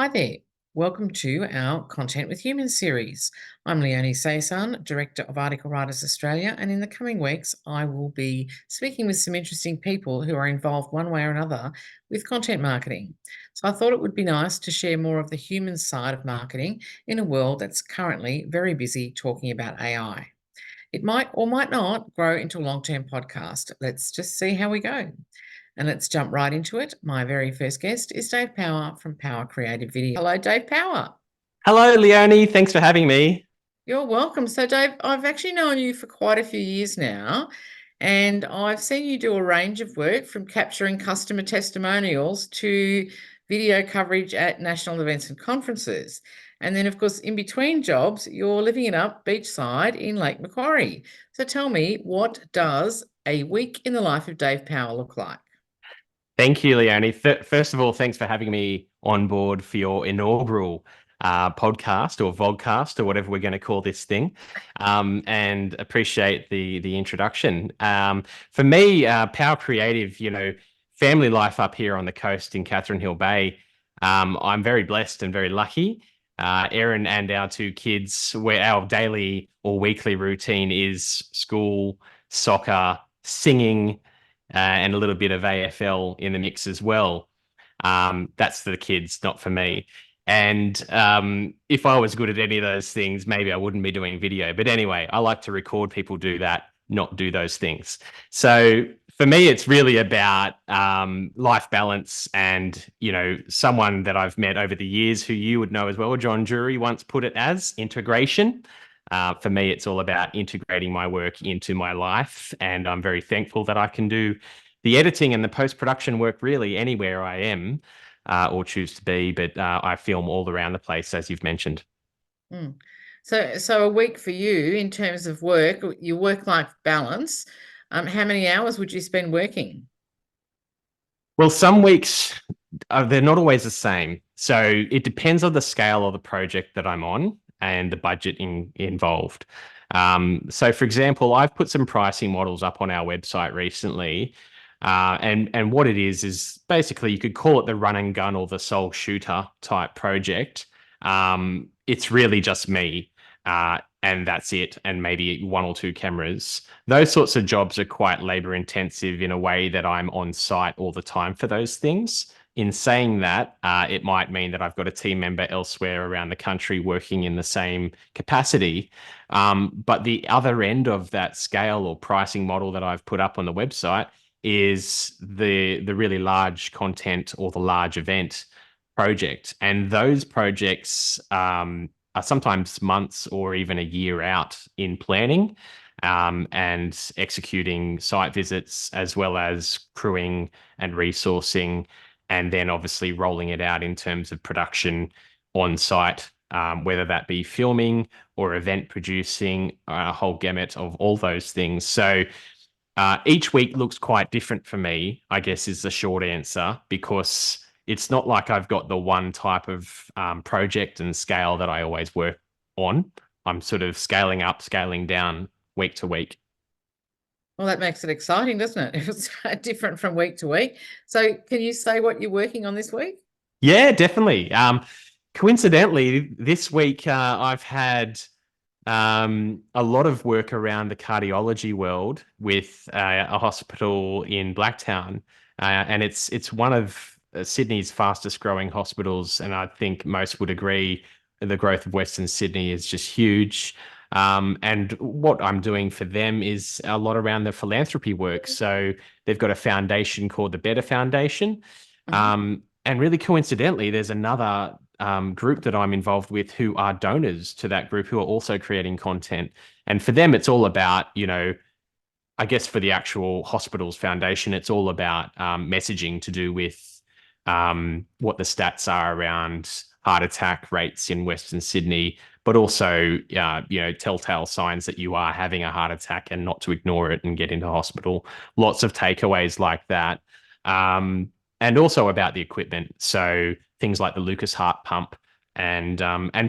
Hi there. Welcome to our Content with Humans series. I'm Leonie Seysan, Director of Article Writers Australia, and in the coming weeks, I will be speaking with some interesting people who are involved one way or another with content marketing. So I thought it would be nice to share more of the human side of marketing in a world that's currently very busy talking about AI. It might or might not grow into a long-term podcast. Let's just see how we go. And let's jump right into it. My very first guest is Dave Power from Power Creative Video. Hello, Dave Power. Hello, Leonie. Thanks for having me. You're welcome. So, Dave, I've actually known you for quite a few years now, and I've seen you do a range of work from capturing customer testimonials to video coverage at national events and conferences. And then, of course, in between jobs, you're living it up beachside in Lake Macquarie. So, tell me, what does a week in the life of Dave Power look like? Thank you, Leonie. First of all, thanks for having me on board for your inaugural podcast or vodcast or whatever we're going to call this thing, and appreciate the introduction. For me, Power Creative, family life up here on the coast in Catherine Hill Bay. I'm very blessed and very lucky. Erin and our two kids, where our daily or weekly routine is school, soccer, singing, and a little bit of AFL in the mix as well. That's for the kids, not for me. And if I was good at any of those things, maybe I wouldn't be doing video. But anyway, I like to record people do that, not do those things. So for me, it's really about life balance. And, someone that I've met over the years who you would know as well, John Jury, once put it as integration. For me, it's all about integrating my work into my life. And I'm very thankful that I can do the editing and the post-production work really anywhere I am or choose to be. But I film all around the place, as you've mentioned. Mm. So a week for you in terms of work, your work-life balance, how many hours would you spend working? Well, some weeks they're not always the same. So it depends on the scale of the project that I'm on and the budget involved. So, for example, I've put some pricing models up on our website recently. And what it is basically you could call it the run and gun or the sole shooter type project. It's really just me, and that's it, and maybe one or two cameras. Those sorts of jobs are quite labor intensive in a way that I'm on site all the time for those things. In saying that, it might mean that I've got a team member elsewhere around the country working in the same capacity. But the other end of that scale or pricing model that I've put up on the website is the really large content or the large event project. And those projects are sometimes months or even a year out in planning and executing site visits, as well as crewing and resourcing, and then obviously rolling it out in terms of production on site, whether that be filming or event producing, a whole gamut of all those things. So each week looks quite different for me, I guess, is the short answer, because it's not like I've got the one type of project and scale that I always work on. I'm sort of scaling up, scaling down week to week. Well, that makes it exciting, doesn't it? If it's different from week to week. So can you say what you're working on this week? Yeah, definitely. Coincidentally, this week I've had a lot of work around the cardiology world with a hospital in Blacktown, and it's one of Sydney's fastest growing hospitals, and I think most would agree the growth of Western Sydney is just huge. And what I'm doing for them is a lot around the philanthropy work. So they've got a foundation called the Better Foundation. Mhm. And really coincidentally, there's another group that I'm involved with who are donors to that group who are also creating content. And for them, it's all about, I guess for the actual hospital's foundation, it's all about messaging to do with what the stats are around heart attack rates in Western Sydney, but also, telltale signs that you are having a heart attack and not to ignore it and get into hospital. Lots of takeaways like that. And also about the equipment. So things like the Lucas heart pump. And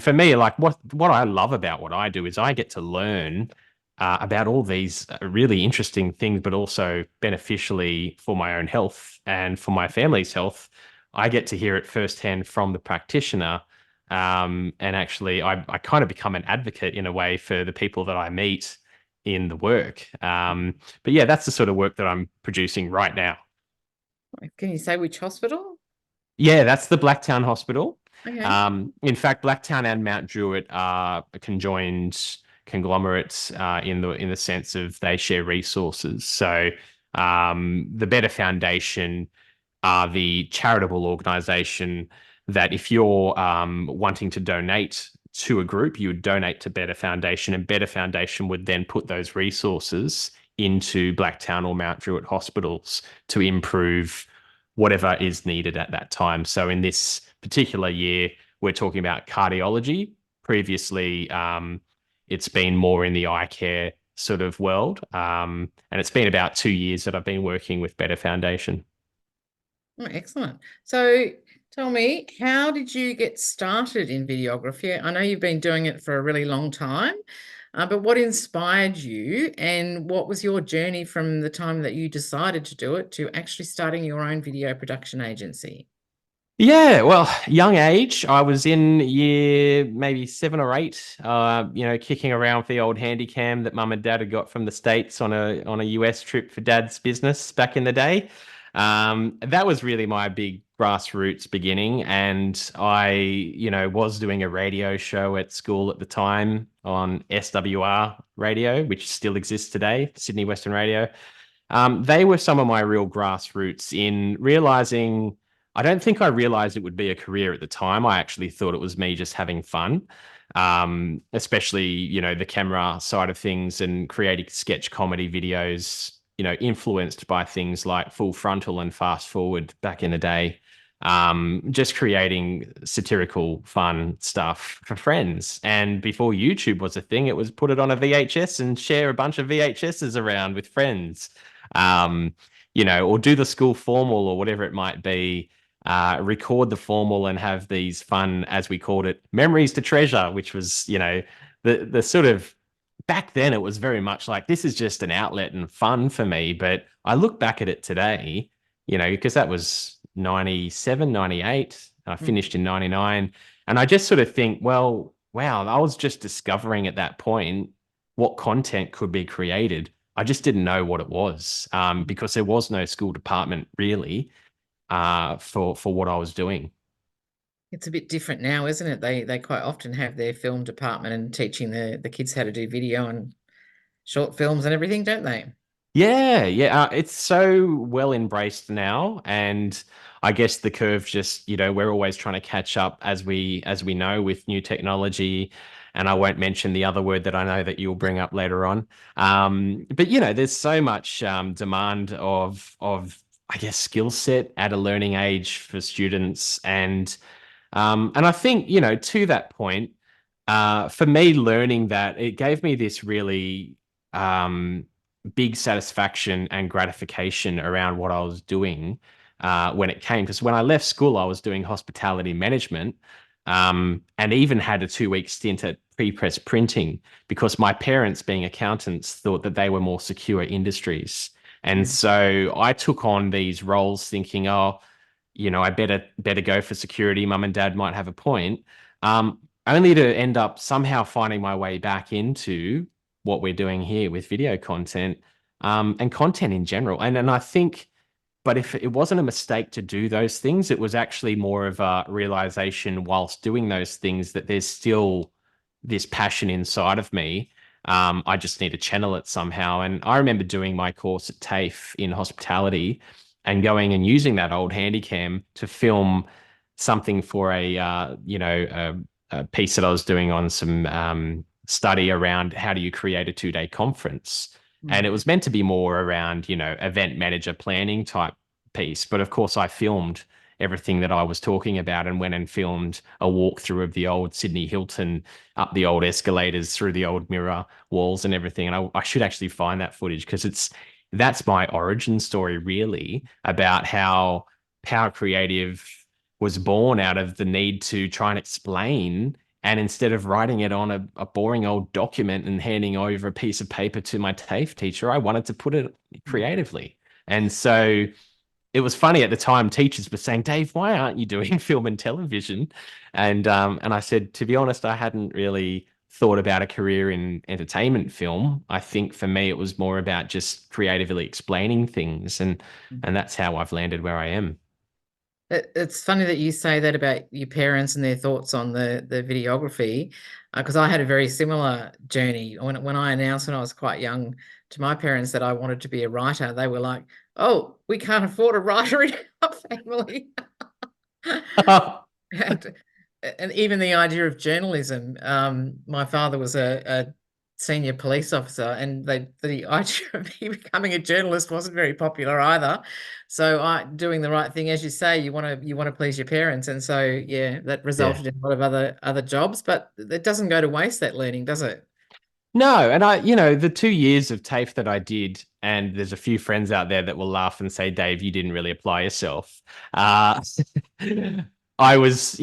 for me, like what I love about what I do is I get to learn about all these really interesting things, but also beneficially for my own health and for my family's health I get to hear it firsthand from the practitioner. And actually, I kind of become an advocate in a way for the people that I meet in the work. But yeah, that's the sort of work that I'm producing right now. Can you say which hospital? Yeah, that's the Blacktown Hospital. Okay. In fact, Blacktown and Mount Druitt are conjoined conglomerates in the sense of they share resources. So the Better Foundation are the charitable organisation that if you're wanting to donate to a group, you would donate to Better Foundation, and Better Foundation would then put those resources into Blacktown or Mount Druitt hospitals to improve whatever is needed at that time. So in this particular year, we're talking about cardiology. Previously, it's been more in the eye care sort of world. And it's been about 2 years that I've been working with Better Foundation. Oh, excellent. So tell me, how did you get started in videography? I know you've been doing it for a really long time, but what inspired you and what was your journey from the time that you decided to do it to actually starting your own video production agency? Yeah, well, young age, I was in year maybe 7 or 8, kicking around for the old handy cam that mum and dad had got from the States on a US trip for dad's business back in the day. That was really my big grassroots beginning. And was doing a radio show at school at the time on SWR radio, which still exists today, Sydney Western Radio. They were some of my real grassroots in realizing. I don't think I realized it would be a career at the time. I actually thought it was me just having fun, especially, the camera side of things and creating sketch comedy videos, influenced by things like Full Frontal and Fast Forward back in the day. Just creating satirical, fun stuff for friends. And before YouTube was a thing, it was put it on a VHS and share a bunch of VHSs around with friends, um, or do the school formal or whatever it might be, record the formal and have these fun, as we called it, memories to treasure, which was, the sort of back then it was very much like this is just an outlet and fun for me. But I look back at it today, because that was 97, 98. I Mm. finished in 99. And I just sort of think, well, wow, I was just discovering at that point what content could be created. I just didn't know what it was, because there was no school department really, for what I was doing. It's a bit different now, isn't it? They quite often have their film department and teaching the kids how to do video and short films and everything, don't they? Yeah, yeah, it's so well embraced now, and I guess the curve just, we're always trying to catch up as we know with new technology, and I won't mention the other word that I know that you'll bring up later on. But there's so much demand of I guess skill set at a learning age for students, and I think, to that point, for me, learning that it gave me this really um, big satisfaction and gratification around what I was doing when it came. Because when I left school, I was doing hospitality management, and even had a 2 week stint at pre-press printing because my parents, being accountants, thought that they were more secure industries. And Mm. so I took on these roles thinking, oh, I better go for security. Mum and dad might have a point. Only to end up somehow finding my way back into what we're doing here with video content, and content in general. And I think, but if it wasn't a mistake to do those things, it was actually more of a realization whilst doing those things that there's still this passion inside of me. I just need to channel it somehow. And I remember doing my course at TAFE in hospitality and going and using that old handycam to film something for a piece that I was doing on some study around how do you create a 2 day conference. And it Mm. was meant to be more around, event manager planning type piece. But of course, I filmed everything that I was talking about and went and filmed a walkthrough of the old Sydney Hilton up the old escalators through the old mirror walls and everything. And I should actually find that footage because that's my origin story, really, about how Power Creative was born out of the need to try and explain. And instead of writing it on a boring old document and handing over a piece of paper to my TAFE teacher, I wanted to put it Mm. creatively. And so it was funny at the time. Teachers were saying, "Dave, why aren't you doing film and television?" And I said, to be honest, I hadn't really thought about a career in entertainment film. I think for me, it was more about just creatively explaining things, and that's how I've landed where I am. It's funny that you say that about your parents and their thoughts on the videography, because I had a very similar journey. When I announced when I was quite young to my parents that I wanted to be a writer, they were like, "Oh, we can't afford a writer in our family." And, and even the idea of journalism. My father was a senior police officer, and the idea of me becoming a journalist wasn't very popular either. So I doing the right thing, as you say, you want to please your parents, and so yeah, that Yeah. resulted in a lot of other jobs. But it doesn't go to waste, that learning, does it? No, and the 2 years of TAFE that I did, and there's a few friends out there that will laugh and say, Dave, you didn't really apply yourself. Uh, I was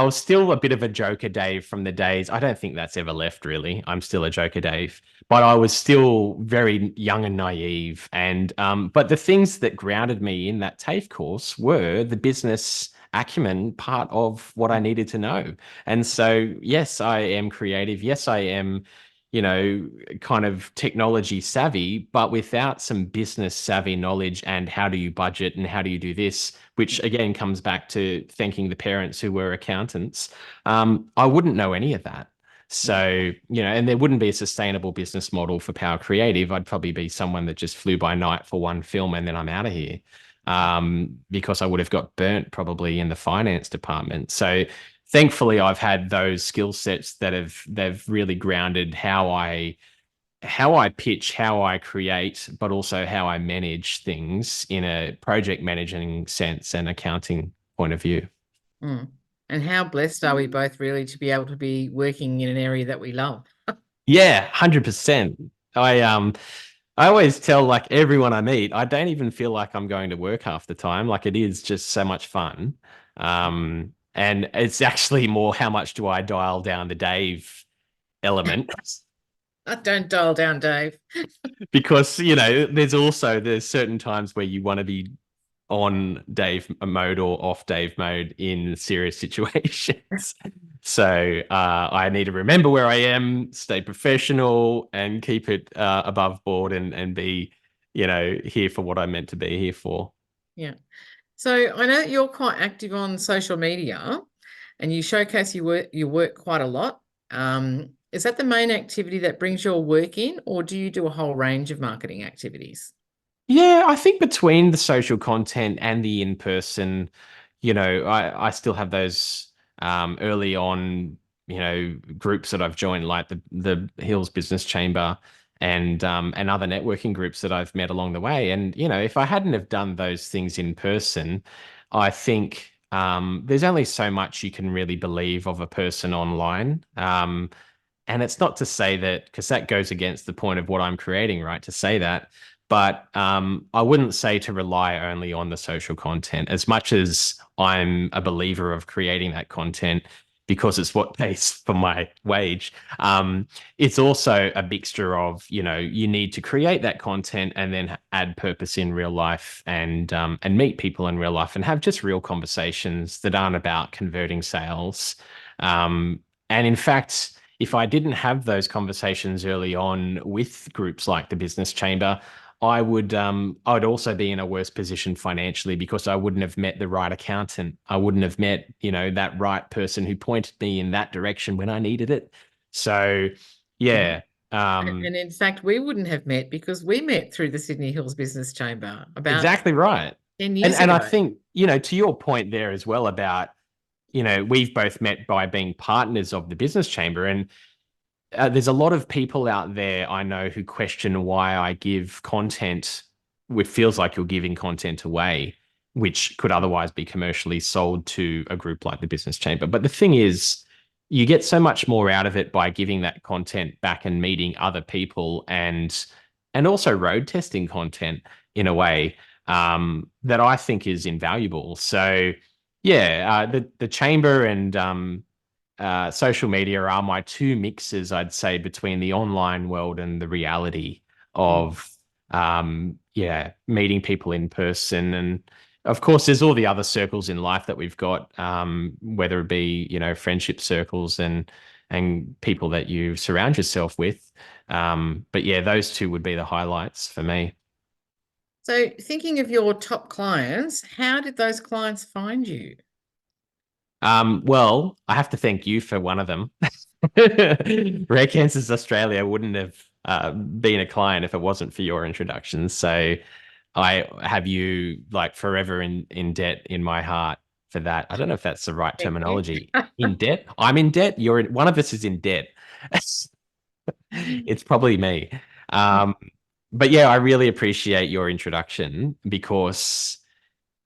still a bit of a joker, Dave, from the days. I don't think that's ever left, really. I'm still a joker, Dave, but I was still very young and naive. But the things that grounded me in that TAFE course were the business acumen part of what I needed to know. And so, yes, I am creative. Yes, I am kind of technology savvy, but without some business savvy knowledge and how do you budget and how do you do this, which again comes back to thanking the parents who were accountants, I wouldn't know any of that. Mm, So, and there wouldn't be a sustainable business model for Power Creative. I'd probably be someone that just flew by night for one film and then I'm out of here. Because I would have got burnt probably in the finance department. So thankfully I've had those skill sets that they've really grounded how I pitch, how I create, but also how I manage things in a project managing sense and accounting point of view. mm. And how blessed are we both really to be able to be working in an area that we love? Yeah, 100%. I always tell like everyone I meet, I don't even feel like I'm going to work half the time. Like it is just so much fun. And it's actually more how much do I dial down the Dave element Don't dial down, Dave. because there's certain times where you want to be on Dave mode or off Dave mode in serious situations. So I need to remember where I am, stay professional, and keep it above board and be, here for what I'm meant to be here for. Yeah. So I know that you're quite active on social media and you showcase your work quite a lot. Is that the main activity that brings your work in, or do you do a whole range of marketing activities? Yeah, I think between the social content and the in-person, I still have those early on, groups that I've joined, like the Hills Business Chamber and other networking groups that I've met along the way. And, if I hadn't have done those things in person, I think there's only so much you can really believe of a person online. And it's not to say that, because that goes against the point of what I'm creating, right? To say that. But I wouldn't say to rely only on the social content as much as I'm a believer of creating that content because it's what pays for my wage. It's also a mixture of, you need to create that content and then add purpose in real life and meet people in real life and have just real conversations that aren't about converting sales. And in fact, if I didn't have those conversations early on with groups like the Business Chamber, I would also be in a worse position financially because I wouldn't have met the right accountant. I wouldn't have met, that right person who pointed me in that direction when I needed it. So Mm. yeah, And in fact, we wouldn't have met because we met through the Sydney Hills Business Chamber about exactly right. 10 And years and I ago. think, to your point there as well about, we've both met by being partners of the business chamber. And there's a lot of people out there I know who question why I give content, which feels like you're giving content away, which could otherwise be commercially sold to a group like the Business Chamber. But the thing is, you get so much more out of it by giving that content back and meeting other people and also road testing content in a way that I think is invaluable. So yeah, the chamber and social media are my two mixes, I'd say, between the online world and the reality Mm. of, meeting people in person. And of course, there's all the other circles in life that we've got, whether it be, friendship circles and people that you surround yourself with. But yeah, those two would be the highlights for me. So, thinking of your top clients, how did those clients find you? Well, I have to thank you for one of them. Rare Cancers Australia wouldn't have been a client if it wasn't for your introduction. So I have you like forever in debt in my heart for that. I don't know if that's the right Thank you. terminology. In debt? I'm in debt. One of us is in debt. It's probably me. Um, but yeah, I really appreciate your introduction because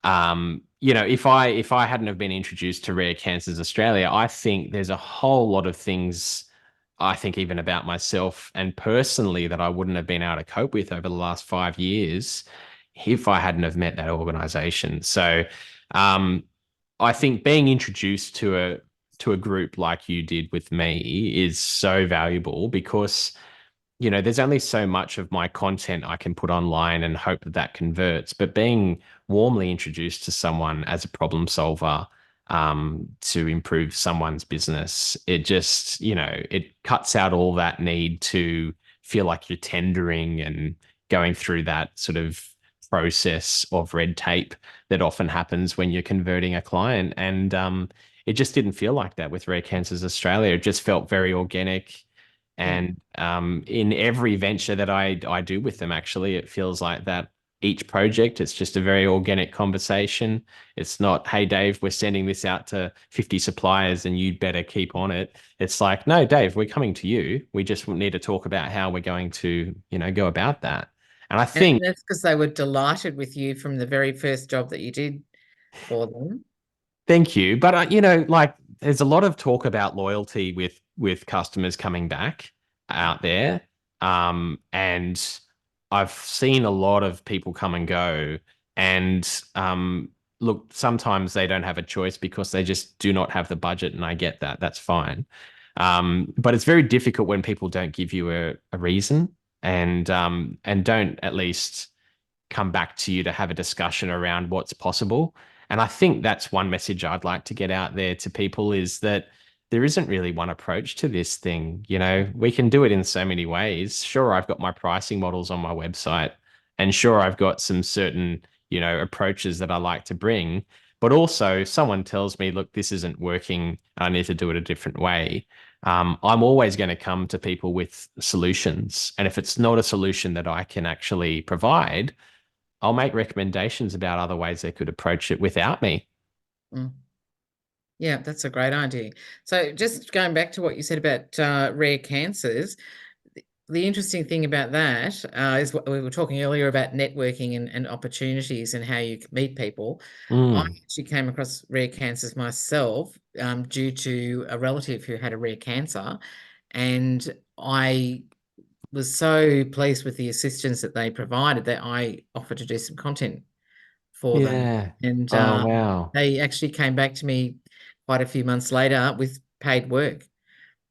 if I hadn't have been introduced to Rare Cancers Australia, I think there's a whole lot of things I think even about myself and personally that I wouldn't have been able to cope with over the last 5 years if I hadn't have met that organization. So um, I think being introduced to a group like you did with me is so valuable because there's only so much of my content I can put online and hope that that converts. But being warmly introduced to someone as a problem solver to improve someone's business, it just, it cuts out all that need to feel like you're tendering and going through that sort of process of red tape that often happens when you're converting a client. And it just didn't feel like that with Rare Cancers Australia. It just felt very organic Mm. and in every venture that I do with them, actually, it feels like that each project, it's just a very organic conversation. It's not, hey, Dave, we're sending this out to 50 suppliers and you'd better keep on it. It's like, no, Dave, we're coming to you. We just need to talk about how we're going to, go about that. And I And think that's because they were delighted with you from the very first job that you did for them. Thank you. But like there's a lot of talk about loyalty with customers coming back out there. And I've seen a lot of people come and go. And look, sometimes they don't have a choice because they just do not have the budget, and I get that. That's fine. But it's very difficult when people don't give you a reason and don't at least come back to you to have a discussion around what's possible. And I think that's one message I'd like to get out there to people is that there isn't really one approach to this thing. We can do it in so many ways. Sure, I've got my pricing models on my website, and sure, I've got some certain, approaches that I like to bring. But also, someone tells me, look, this isn't working. I need to do it a different way. I'm always going to come to people with solutions. And if it's not a solution that I can actually provide, I'll make recommendations about other ways they could approach it without me. Mm. Yeah, that's a great idea. So, just going back to what you said about rare cancers, the interesting thing about that is what we were talking earlier about networking and opportunities and how you can meet people. I Mm. actually came across rare cancers myself due to a relative who had a rare cancer, and I was so pleased with the assistance that they provided that I offered to do some content for them. Yeah. And Oh, wow. they actually came back to me quite a few months later with paid work.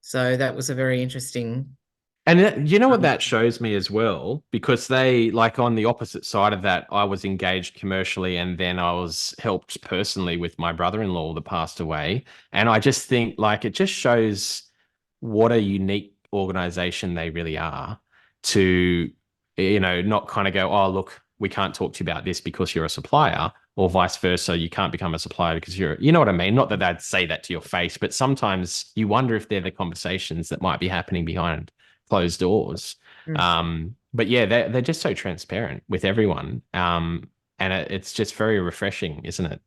So that was a very interesting. And you know what Um, that shows me as well? Because they, like on the opposite side of that, I was engaged commercially and then I was helped personally with my brother-in-law that passed away. And I just think like it just shows what a unique organization they really are to, not kind of go, oh, look, we can't talk to you about this because you're a supplier, or vice versa. You can't become a supplier because you know what I mean? Not that they'd say that to your face, but sometimes you wonder if they're the conversations that might be happening behind closed doors. mm, But yeah, they're just so transparent with everyone. And it's just very refreshing, isn't it?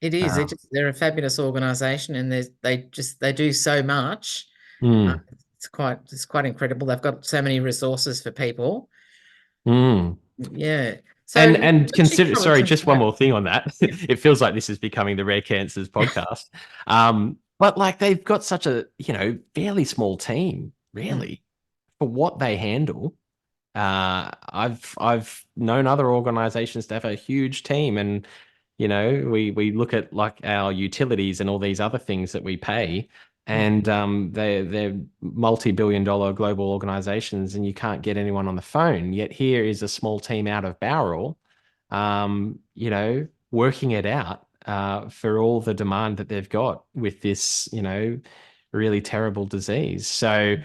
it is. Um, They're a fabulous organisation, and they do so much. Uh, mm, it's quite incredible. They've got so many resources for people. mm. Yeah. So And you've and actually consider, covered sorry, some just one quite. more thing on that. Yeah. It feels like this is becoming the Rare Cancers podcast. But like they've got such a, fairly small team, Mm, really, for what they handle. I've known other organizations to have a huge team, and we look at like our utilities and all these other things that we pay, mm. and they're multi-billion-dollar global organizations, and you can't get anyone on the phone. Yet here is a small team out of Bowral, working it out for all the demand that they've got with this, really terrible disease. So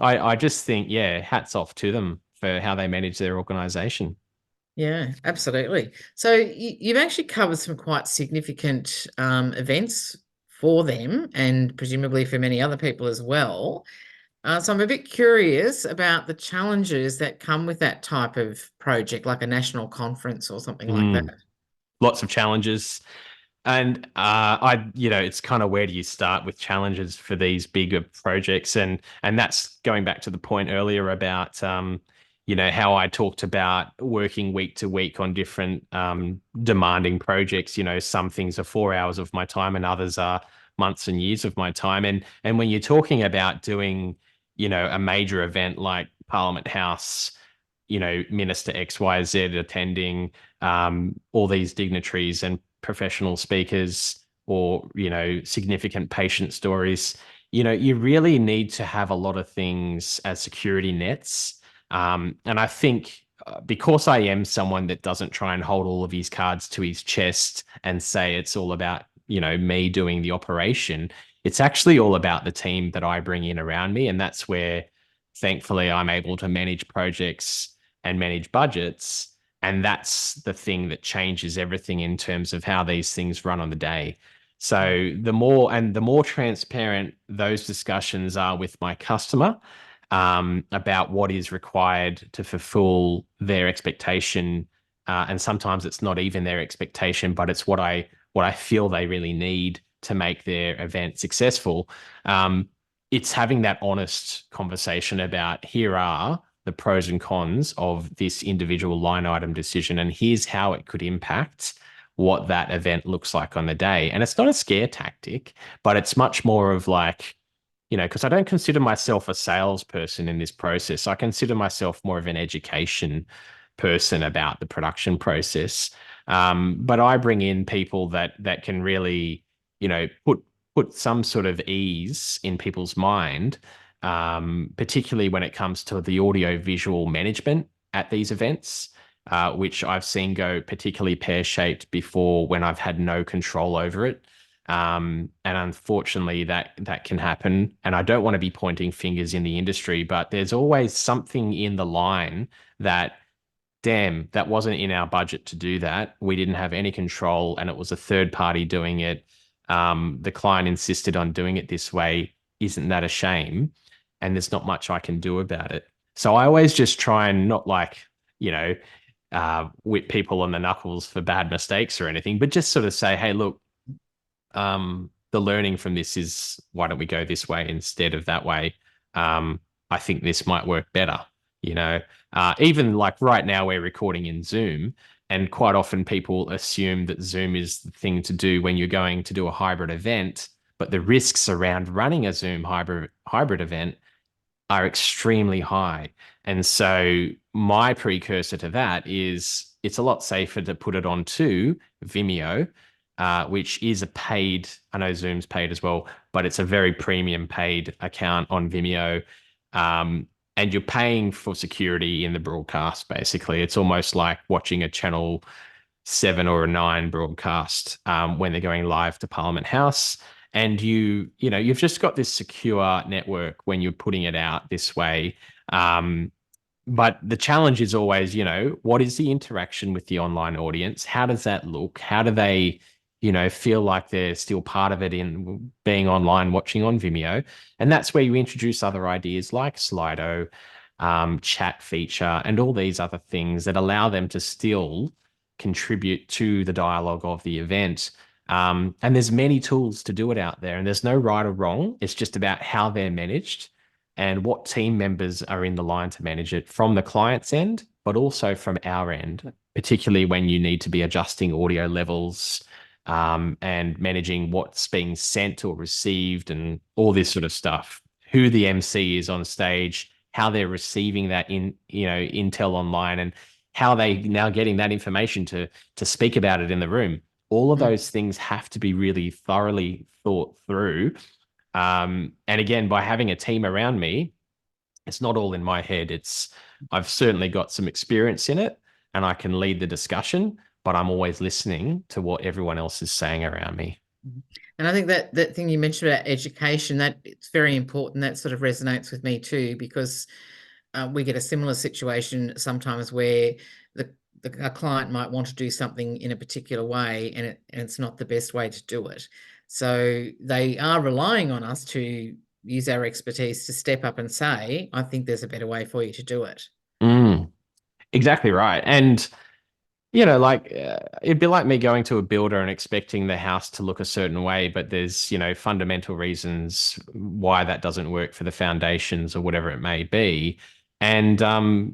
I just think, yeah, hats off to them for how they manage their organization. Yeah, absolutely. So you've actually covered some quite significant events for them and presumably for many other people as well. So I'm a bit curious about the challenges that come with that type of project, like a national conference or something like that. Mm, lots of challenges. And it's kind of where do you start with challenges for these bigger projects, and that's going back to the point earlier about how I talked about working week to week on different demanding projects. Some things are 4 hours of my time, and others are months and years of my time. And when you're talking about doing, a major event like Parliament House, Minister XYZ attending, all these dignitaries and professional speakers, or, significant patient stories, you really need to have a lot of things as security nets. And I think because I am someone that doesn't try and hold all of his cards to his chest and say it's all about, me doing the operation, it's actually all about the team that I bring in around me. And that's where, thankfully, I'm able to manage projects and manage budgets. And that's the thing that changes everything in terms of how these things run on the day. So the more transparent those discussions are with my customer, about what is required to fulfill their expectation, and sometimes it's not even their expectation, but it's what I feel they really need to make their event successful. It's having that honest conversation about, here are the pros and cons of this individual line item decision, and here's how it could impact what that event looks like on the day. And it's not a scare tactic, but it's much more of like, because I don't consider myself a salesperson in this process. I consider myself more of an education person about the production process. But I bring in people that can really, put some sort of ease in people's mind, particularly when it comes to the audio visual management at these events, which I've seen go particularly pear-shaped before when I've had no control over it. And unfortunately, that can happen. And I don't want to be pointing fingers in the industry, but there's always something in the line that, damn, that wasn't in our budget to do that. We didn't have any control, and it was a third party doing it. The client insisted on doing it this way. Isn't that a shame? And there's not much I can do about it. So I always just try and not like, you know, whip people on the knuckles for bad mistakes or anything, but just sort of say, hey, look, the learning from this is, why don't we go this way instead of that way? I think this might work better. Even like right now we're recording in Zoom, and quite often people assume that Zoom is the thing to do when you're going to do a hybrid event, but the risks around running a Zoom hybrid event are extremely high. And so my precursor to that is, it's a lot safer to put it onto Vimeo, which is a paid, I know Zoom's paid as well, but it's a very premium paid account on Vimeo. And you're paying for security in the broadcast, basically. It's almost like watching a channel 7 or a 9 broadcast, when they're going live to Parliament House. And you've just got this secure network when you're putting it out this way. But the challenge is always, what is the interaction with the online audience? How does that look? How do they, feel like they're still part of it in being online, watching on Vimeo? And that's where you introduce other ideas like Slido, chat feature, and all these other things that allow them to still contribute to the dialogue of the event. And there's many tools to do it out there, and there's no right or wrong. It's just about how they're managed and what team members are in the line to manage it from the client's end, but also from our end, particularly when you need to be adjusting audio levels, and managing what's being sent or received and all this sort of stuff. Who the MC is on stage, how they're receiving that intel online, and how they now getting that information to speak about it in the room. All of Mm. those things have to be really thoroughly thought through. And again, by having a team around me, it's not all in my head. I've certainly got some experience in it, and I can lead the discussion, but I'm always listening to what everyone else is saying around me. Mhm. And I think that that thing you mentioned about education, that it's very important. That sort of resonates with me too, because we get a similar situation sometimes where the, a client might want to do something in a particular way, and it's not the best way to do it. So they are relying on us to use our expertise to step up and say, I think there's a better way for you to do it. Mm, exactly right. And like it'd be like me going to a builder and expecting the house to look a certain way, but there's, fundamental reasons why that doesn't work for the foundations or whatever it may be. And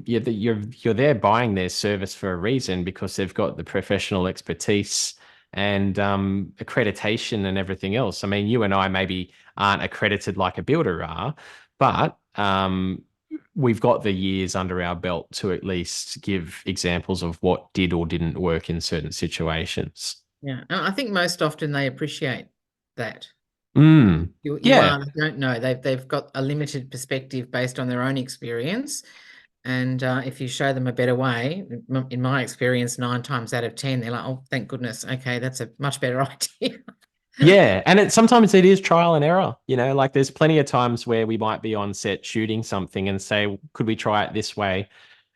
you're there buying their service for a reason because they've got the professional expertise and accreditation and everything else. I mean, you and I maybe aren't accredited like a builder are, but we've got the years under our belt to at least give examples of what did or didn't work in certain situations. Yeah. And I think most often they appreciate that. Mm. You Yeah. are, they don't know. They've got a limited perspective based on their own experience. And if you show them a better way, in my experience, 9 times out of 10, they're like, "Oh, thank goodness. Okay, that's a much better idea." Yeah. And sometimes it is trial and error. Like there's plenty of times where we might be on set shooting something and say, could we try it this way?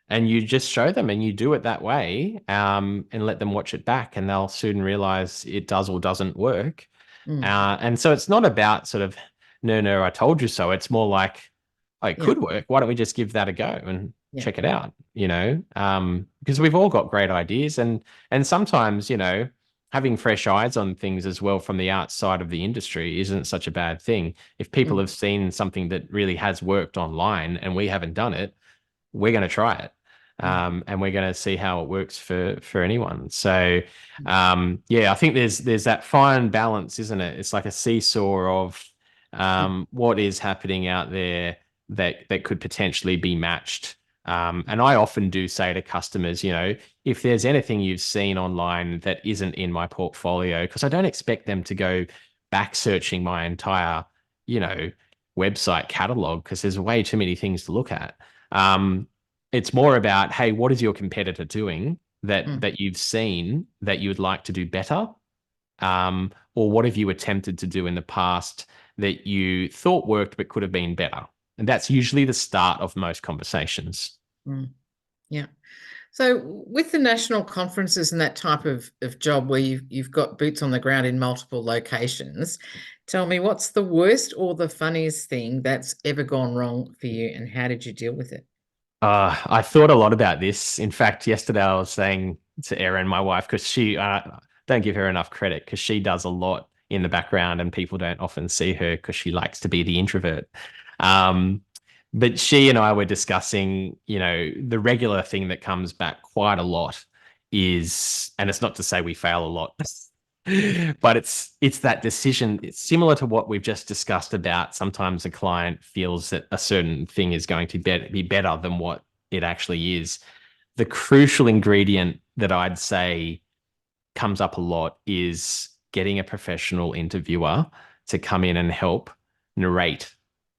And you just show them and you do it that way, and let them watch it back, and they'll soon realize it does or doesn't work. Mm, And so it's not about sort of, no, no, I told you so. It's more like, oh, it yeah, could work. Why don't we just give that a go and yeah, check it out? Because we've all got great ideas, and sometimes, having fresh eyes on things as well from the outside of the industry isn't such a bad thing. If people mm, have seen something that really has worked online and we haven't done it, we're going to try it, mm, and we're going to see how it works for anyone. So, mm, yeah, I think there's that fine balance, isn't it? It's like a seesaw of mm, what is happening out there that could potentially be matched. And I often do say to customers, if there's anything you've seen online that isn't in my portfolio, because I don't expect them to go back searching my entire, you know, website catalog because there's way too many things to look at. Um, it's more about, hey, what is your competitor doing that mm, that you've seen that you would like to do better? Or what have you attempted to do in the past that you thought worked but could have been better? And that's usually the start of most conversations. mm, yeah. So with the national conferences and that type of job where you've got boots on the ground in multiple locations, tell me what's the worst or the funniest thing that's ever gone wrong for you, and how did you deal with it? I thought a lot about this. In fact, yesterday I was saying to Erin, my wife, because she don't give her enough credit because she does a lot in the background and people don't often see her because she likes to be the introvert. Um, but she and I were discussing, the regular thing that comes back quite a lot is, and it's not to say we fail a lot, but it's that decision. It's similar to what we've just discussed about sometimes a client feels that a certain thing is going to be better than what it actually is. The crucial ingredient that I'd say comes up a lot is getting a professional interviewer to come in and help narrate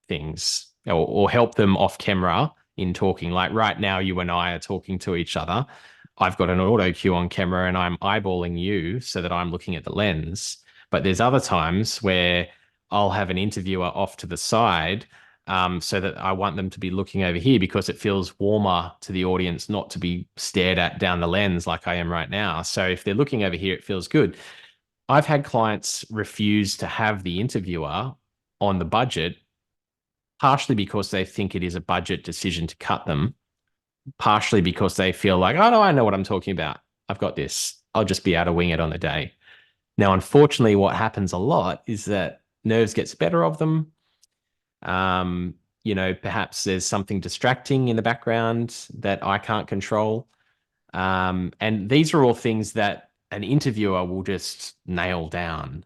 things, or help them off camera in talking. Like right now, you and I are talking to each other. I've got an auto cue on camera and I'm eyeballing you so that I'm looking at the lens. But there's other times where I'll have an interviewer off to the side, so that I want them to be looking over here because it feels warmer to the audience not to be stared at down the lens like I am right now. So if they're looking over here, it feels good. I've had clients refuse to have the interviewer on the budget, partially because they think it is a budget decision to cut them, partially because they feel like, oh, no, I know what I'm talking about. I've got this. I'll just be able to wing it on the day. Now, unfortunately, what happens a lot is that nerves gets better of them. Perhaps there's something distracting in the background that I can't control. And these are all things that an interviewer will just nail down.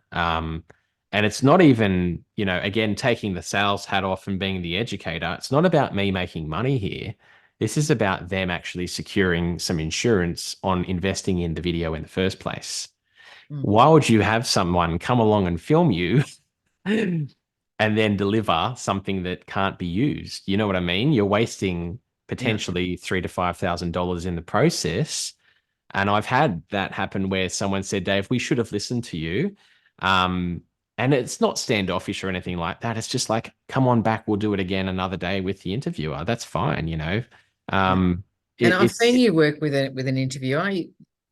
And it's not even, again, taking the sales hat off and being the educator. It's not about me making money here. This is about them actually securing some insurance on investing in the video in the first place. Mm, Why would you have someone come along and film you and then deliver something that can't be used? You know what I mean? You're wasting yeah. potentially $3,000 to $5,000 in the process, And I've had that happen where someone said, Dave, we should have listened to you. Um, and it's not standoffish or anything like that. It's just like, come on back, we'll do it again another day with the interviewer. That's fine, you know. Yeah. Um, And it, I've seen it's you work with an interviewer.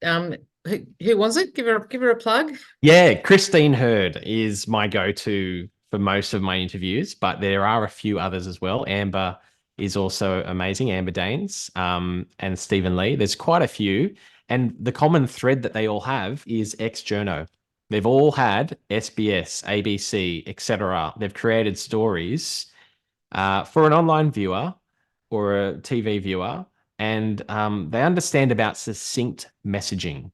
Um, who was it? Give her a plug. Yeah, Christine Hurd is my go-to for most of my interviews, but there are a few others as well. Amber is also amazing, Amber Danes, and Stephen Lee. There's quite a few, and the common thread that they all have is ex-journo. They've all had SBS, ABC, etc. They've created stories for an online viewer or a TV viewer, and they understand about succinct messaging,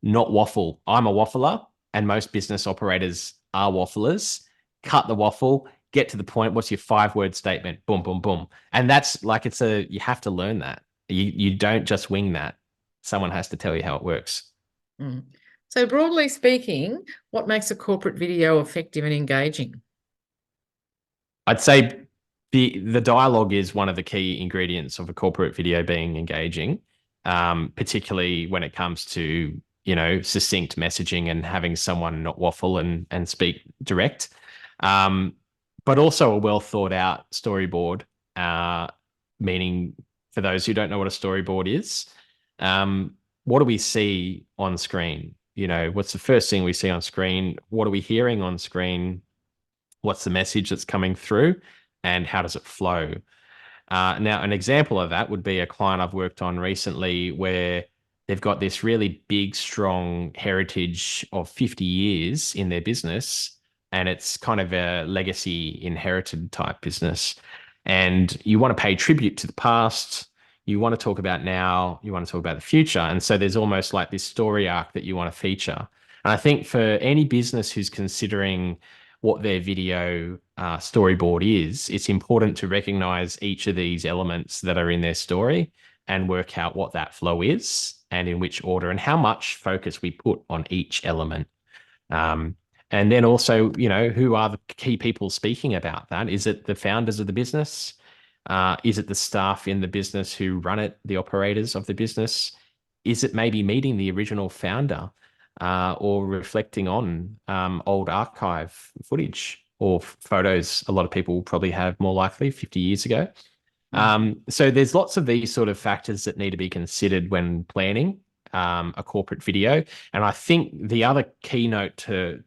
not waffle. I'm a waffler, and most business operators are wafflers. Cut the waffle, get to the point. What's your 5-word statement? Boom, boom, boom. And that's like you have to learn that. You don't just wing that. Someone has to tell you how it works. Mm. So broadly speaking, what makes a corporate video effective and engaging? I'd say the dialogue is one of the key ingredients of a corporate video being engaging, particularly when it comes to succinct messaging and having someone not waffle and speak direct, um, but also a well thought out storyboard. Uh, Meaning, for those who don't know what a storyboard is, um, what do we see on screen? What's the first thing we see on screen? What are we hearing on screen? What's the message that's coming through, and how does it flow? Now, an example of that would be a client I've worked on recently where they've got this really big, strong heritage of 50 years in their business, and it's kind of a legacy inherited type business. And you want to pay tribute to the past, you want to talk about now, you want to talk about the future. And so there's almost like this story arc that you want to feature. And I think for any business who's considering what their video storyboard is, it's important to recognize each of these elements that are in their story and work out what that flow is and in which order and how much focus we put on each element. Um, and then also, who are the key people speaking about that? Is it the founders of the business? Is it the staff in the business who run it, the operators of the business? Is it maybe meeting the original founder or reflecting on old archive footage or photos a lot of people probably have more likely 50 years ago? Mm. So there's lots of these sort of factors that need to be considered when planning a corporate video. And I think the other keynote to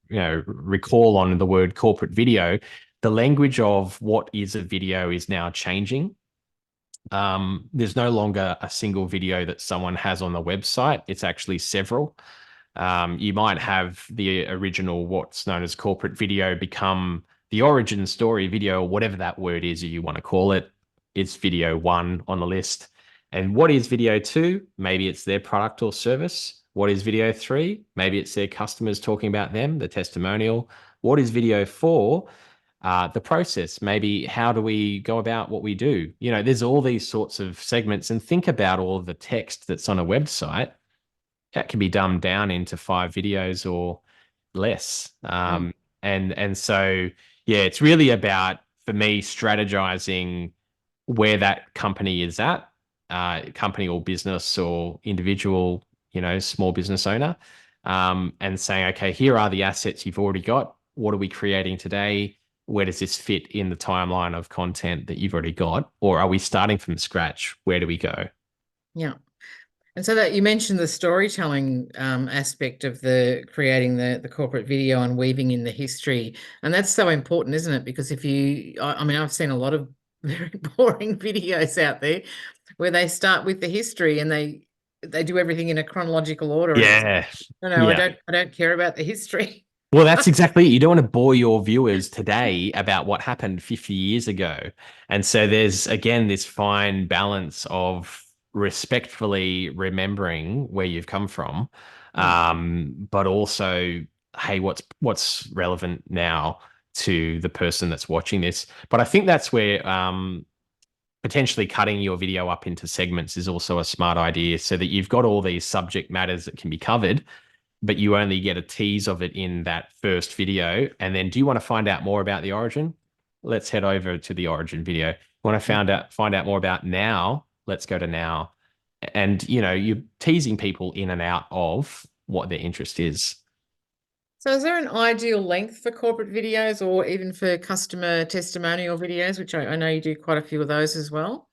recall on the word corporate video, the language of what is a video is now changing. There's no longer a single video that someone has on the website. It's actually several. You might have the original, what's known as corporate video, become the origin story video, or whatever that word is you want to call it. It's video one on the list. And what is video two? Maybe it's their product or service. What is video three? Maybe it's their customers talking about them, the testimonial. What is video four? The process, maybe how do we go about what we do? There's all these sorts of segments, and think about all of the text that's on a website that can be dumbed down into 5 videos or less. Mm. And so, yeah, it's really about, for me, strategizing where that company is at, company or business or individual, small business owner, and saying, okay, here are the assets you've already got. What are we creating today? Where does this fit in the timeline of content that you've already got? Or are we starting from scratch? Where do we go? Yeah. And so that you mentioned the storytelling aspect of the creating the corporate video and weaving in the history. And that's so important, isn't it? Because I mean, I've seen a lot of very boring videos out there where they start with the history and they do everything in a chronological order. And it's, Yeah. no, Yeah. I don't care about the history. Well, that's exactly it. You don't want to bore your viewers today about what happened 50 years ago. And so there's, again, this fine balance of respectfully remembering where you've come from, Mm. but also, hey, what's relevant now to the person that's watching this? But I think that's where potentially cutting your video up into segments is also a smart idea so that you've got all these subject matters that can be covered, but you only get a tease of it in that first video. And then, do you want to find out more about the origin? Let's head over to the origin video. Want to Yeah. find out more about now? Let's go to now. and you're teasing people in and out of what their interest is. So is there an ideal length for corporate videos or even for customer testimonial videos, which I know you do quite a few of those as well?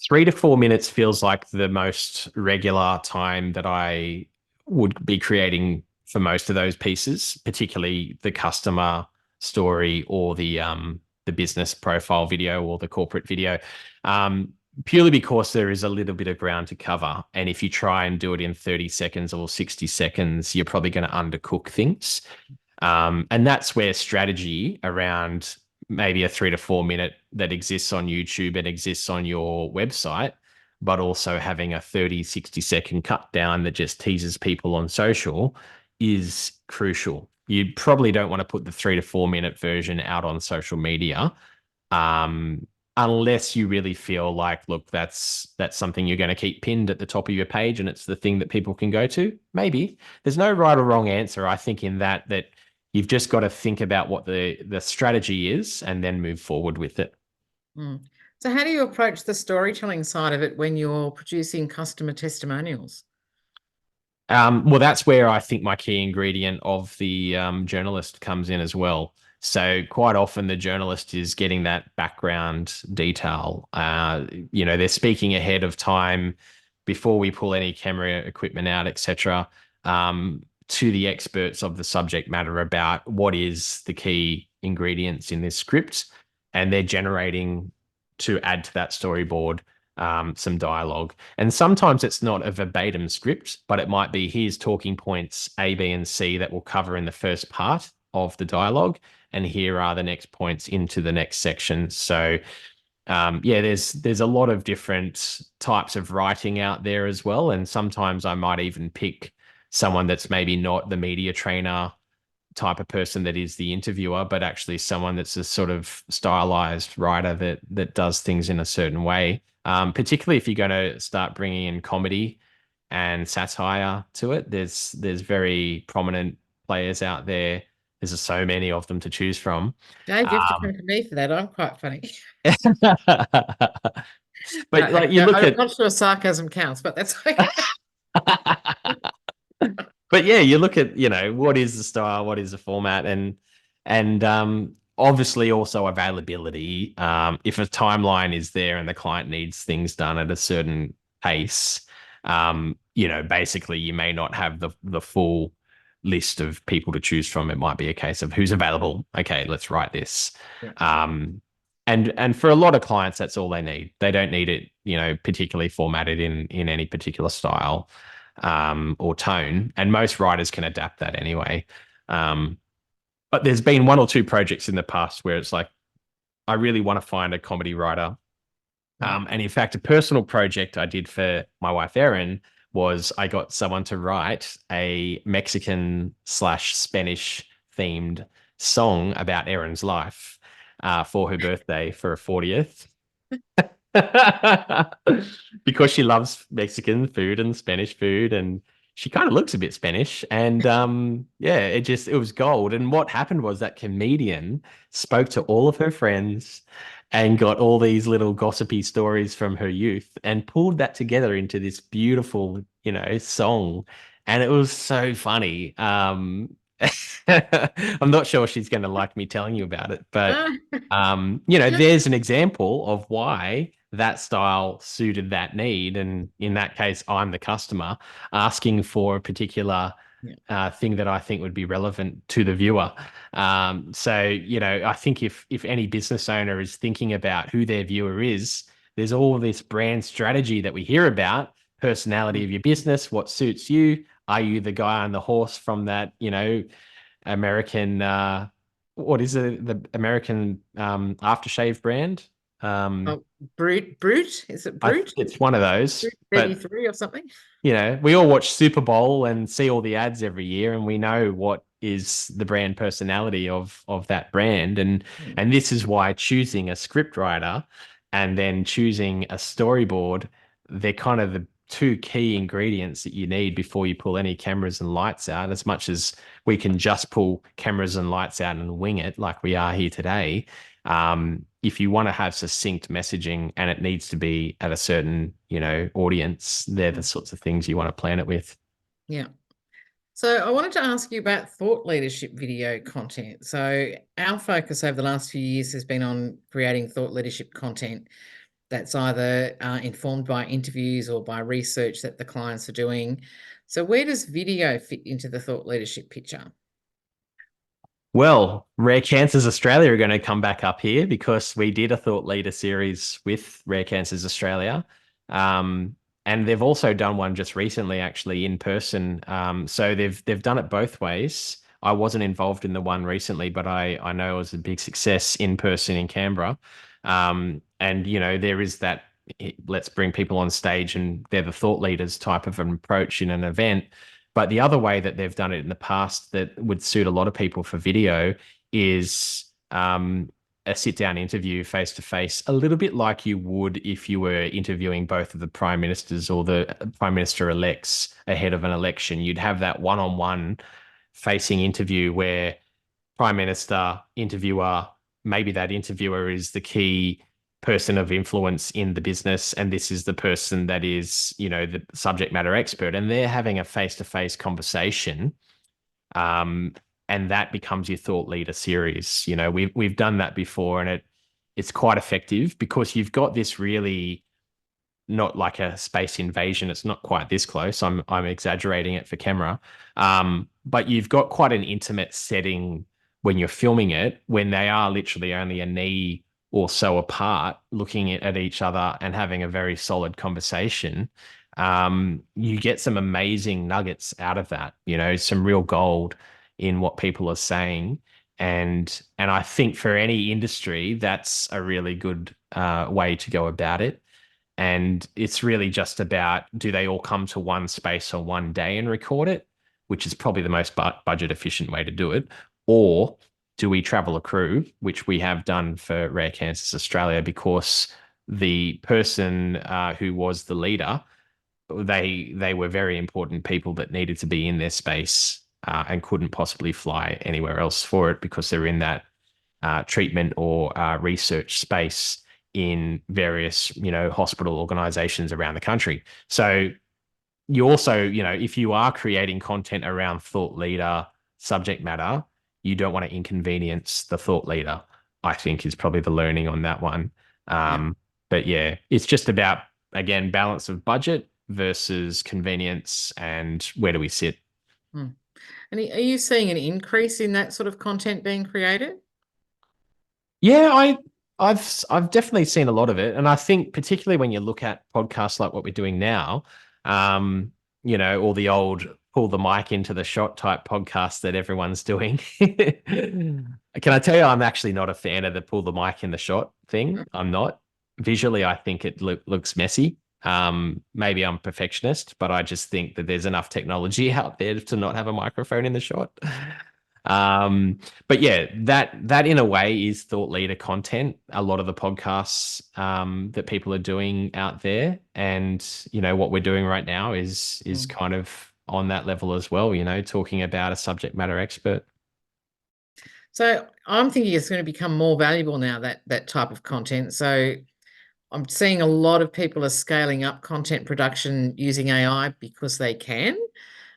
3 to 4 minutes feels like the most regular time that I would be creating for most of those pieces, particularly the customer story or the business profile video or the corporate video. Um, Purely because there is a little bit of ground to cover. And if you try and do it in 30 seconds or 60 seconds, you're probably going to undercook things. And that's where strategy around maybe a 3 to 4 minute that exists on YouTube and exists on your website, but also having a 30, 60 second cut down that just teases people on social is crucial. You probably don't want to put the 3 to 4 minute version out on social media, um, unless you really feel like, look, that's something you're going to keep pinned at the top of your page and it's the thing that people can go to. Maybe there's no right or wrong answer. I think in that you've just got to think about what the strategy is and then move forward with it. Mm. So how do you approach the storytelling side of it when you're producing customer testimonials? Well, that's where I think my key ingredient of the journalist comes in as well. So quite often the journalist is getting that background detail. They're speaking ahead of time before we pull any camera equipment out, etc., to the experts of the subject matter about what is the key ingredients in this script, and they're generating to add to that storyboard some dialogue. And sometimes it's not a verbatim script, but it might be here's talking points A, B, and C that we'll cover in the first part of the dialogue. And here are the next points into the next section. So yeah, there's a lot of different types of writing out there as well. And sometimes I might even pick someone that's maybe not the media trainer type of person that is the interviewer, but actually someone that's a sort of stylized writer that does things in a certain way. Particularly if you're going to start bringing in comedy and satire to it, there's very prominent players out there. There's so many of them to choose from. Dave, you have to Um, come to me for that. I'm quite funny. No, but like you no, look I'm at not sure sarcasm counts, but that's okay. but yeah, you look at, what is the style, what is the format, and obviously also availability. If a timeline is there and the client needs things done at a certain pace, basically you may not have the full list of people to choose from. It might be a case of who's available. Okay, let's write this. Yeah. Um, and for a lot of clients, that's all they need. They don't need it, particularly formatted in any particular style or tone. And most writers can adapt that anyway. Um, but there's been one or two projects in the past where it's like, I really want to find a comedy writer. Yeah. And in fact, a personal project I did for my wife, Erin, was I got someone to write a Mexican/Spanish themed song about Erin's life for her birthday for her 40th. Because she loves Mexican food and Spanish food, and she kind of looks a bit Spanish. And yeah, it was gold. And what happened was that comedian spoke to all of her friends and got all these little gossipy stories from her youth and pulled that together into this beautiful, song. And it was so funny. I'm not sure she's going to like me telling you about it, but Ah, there's an example of why that style suited that need. And in that case, I'm the customer asking for a particular yeah. thing that I think would be relevant to the viewer. So, I think if any business owner is thinking about who their viewer is, there's all this brand strategy that we hear about, personality of your business, what suits you. Are you the guy on the horse from that, American what is it? The American aftershave brand. Um, Oh, Brute. Is it Brute? it's one of those, Brute but 33 or something? we all watch Super Bowl and see all the ads every year, and we know what is the brand personality of that brand. Hmm. And this is why choosing a script writer and then choosing a storyboard, they're kind of the two key ingredients that you need before you pull any cameras and lights out. As much as we can just pull cameras and lights out and wing it like we are here today, If you want to have succinct messaging and it needs to be at a certain, audience, they're the Mm. sorts of things you want to plan it with. Yeah. So I wanted to ask you about thought leadership video content. So our focus over the last few years has been on creating thought leadership content that's either informed by interviews or by research that the clients are doing. So where does video fit into the thought leadership picture? Well, Rare Cancers Australia are going to come back up here because we did a thought leader series with Rare Cancers Australia. Um, and they've also done one just recently, actually, in person. So they've done it both ways. I wasn't involved in the one recently, but I know it was a big success in person in Canberra. And there is that let's bring people on stage and they're the thought leaders type of an approach in an event. But the other way that they've done it in the past that would suit a lot of people for video is a sit down interview face to face, a little bit like you would if you were interviewing both of the prime ministers or the prime minister elects ahead of an election. You'd have that one on one facing interview where prime minister, interviewer, maybe that interviewer is the key person of influence in the business, and this is the person that is, the subject matter expert, and they're having a face-to-face conversation. Um, and that becomes your thought leader series. We've done that before, and it's quite effective because you've got this really not like a space invasion. It's not quite this close. I'm exaggerating it for camera. But you've got quite an intimate setting when you're filming it, when they are literally only a knee or so apart, looking at each other and having a very solid conversation. You get some amazing nuggets out of that, some real gold in what people are saying. And I think for any industry, that's a really good way to go about it. And it's really just about, do they all come to one space on one day and record it, which is probably the most budget efficient way to do it? Or do we travel a crew, which we have done for Rare Cancers Australia, because the person who was the leader, they were very important people that needed to be in their space and couldn't possibly fly anywhere else for it because they're in that treatment or research space in various, hospital organizations around the country. So you also, if you are creating content around thought leader subject matter, you don't want to inconvenience the thought leader, I think is probably the learning on that one. Yeah. But yeah, it's just about, again, balance of budget versus convenience and where do we sit. Mm. And are you seeing an increase in that sort of content being created? Yeah, I've definitely seen a lot of it, and I think particularly when you look at podcasts like what we're doing now, um, all the old pull the mic into the shot type podcasts that everyone's doing. Can I tell you, I'm actually not a fan of the pull the mic in the shot thing. I'm not. Visually, I think it looks messy. Maybe I'm a perfectionist, but I just think that there's enough technology out there to not have a microphone in the shot. Um, but yeah, that in a way is thought leader content. A lot of the podcasts that people are doing out there, and what we're doing right now is Mm. kind of on that level as well. Talking about a subject matter expert. So I'm thinking it's going to become more valuable now, that type of content. So I'm seeing a lot of people are scaling up content production using AI because they can,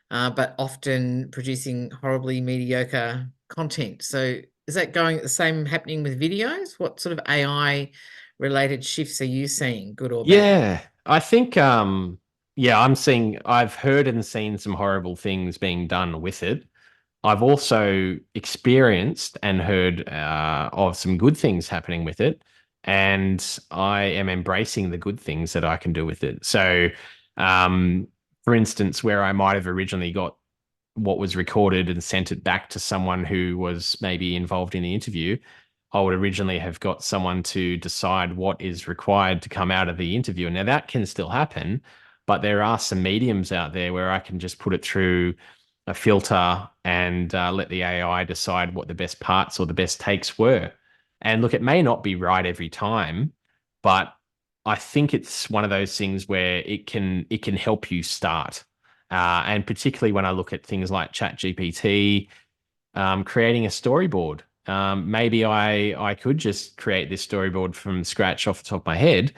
but often producing horribly mediocre content. So is that going the same happening with videos? What sort of AI related shifts are you seeing, good or bad? Yeah, I think yeah, I've heard and seen some horrible things being done with it. I've also experienced and heard of some good things happening with it, and I am embracing the good things that I can do with it. So, um, for instance, where I might have originally got what was recorded and sent it back to someone who was maybe involved in the interview, I would originally have got someone to decide what is required to come out of the interview. Now that can still happen, but there are some mediums out there where I can just put it through a filter and let the AI decide what the best parts or the best takes were. And look, it may not be right every time, but I think it's one of those things where it can help you start. And particularly when I look at things like ChatGPT, creating a storyboard. Maybe I could just create this storyboard from scratch off the top of my head,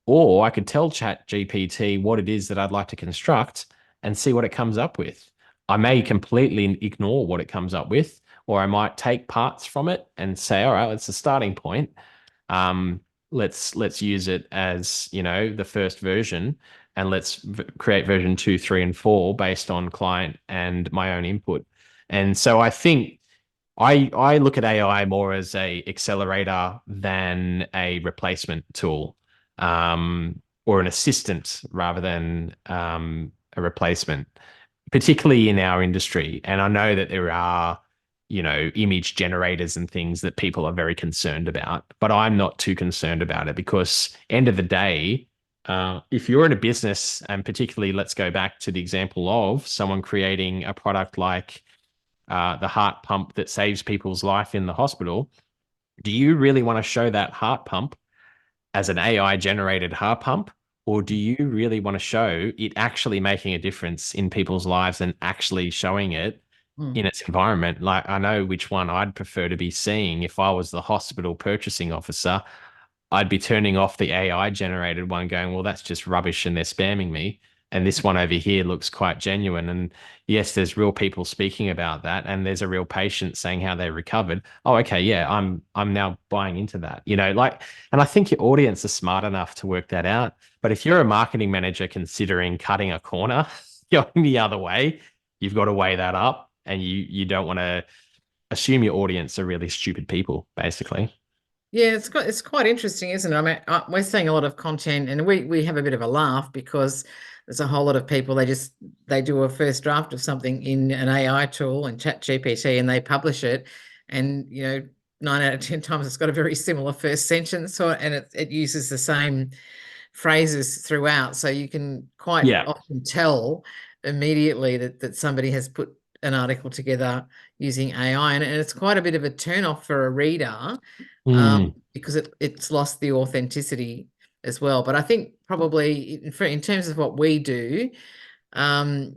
or I could tell Chat GPT what it is that I'd like to construct and see what it comes up with. I may completely ignore what it comes up with, or I might take parts from it and say, all right, it's a starting point. Um, let's use it as, the first version, and let's create version 2, 3, and 4 based on client and my own input. And so I think I look at AI more as a accelerator than a replacement tool, or an assistant rather than a replacement, particularly in our industry. And I know that there are, image generators and things that people are very concerned about, but I'm not too concerned about it because end of the day, if you're in a business, and particularly let's go back to the example of someone creating a product like the heart pump that saves people's life in the hospital, do you really want to show that heart pump as an AI generated heart pump? Or do you really want to show it actually making a difference in people's lives and actually showing it Mm. in its environment? Like, I know which one I'd prefer to be seeing if I was the hospital purchasing officer. I'd be turning off the AI generated one, going, well, that's just rubbish and they're spamming me. And this one over here looks quite genuine. And yes, there's real people speaking about that, and there's a real patient saying how they recovered. Oh, okay, yeah, I'm now buying into that. And I think your audience is smart enough to work that out. But if you're a marketing manager considering cutting a corner, going the other way, you've got to weigh that up, and you don't want to assume your audience are really stupid people, basically. Yeah, it's quite interesting, isn't it? I mean, we're seeing a lot of content, and we have a bit of a laugh because there's a whole lot of people. They do a first draft of something in an AI tool and Chat GPT, and they publish it, and 9 out of 10 times it's got a very similar first sentence, and it uses the same phrases throughout, so you can quite Yeah. often tell immediately that somebody has put an article together using AI, and it's quite a bit of a turn off for a reader, Mm. because it's lost the authenticity as well. But I think probably in terms of what we do, um,